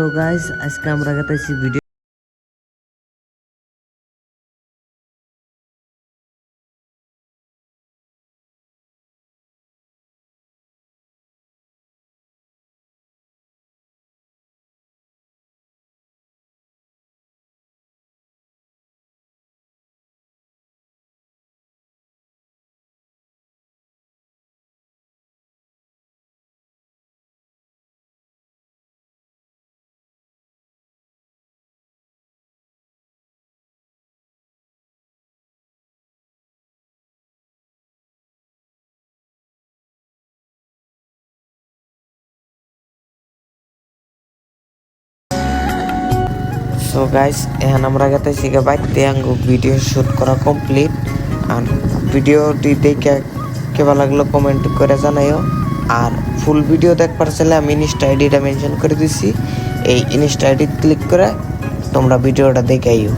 So guys আজকে আমরা গেতেছি video. So guys এখন আমরা গেতেছি বাইতে আঙ্গু ভিডিও শুট করা কমপ্লিট। আর ভিডিওটি দেখে কেমন লাগলো কমেন্ট করে জানাইও। আর ফুল ভিডিও দেখবার চাইলে আমি ইনস্টা আইডিটা মেনশন করে দিছি, এই ইনস্টা আইডি ক্লিক করে তোমরা ভিডিওটা দেখে আইও।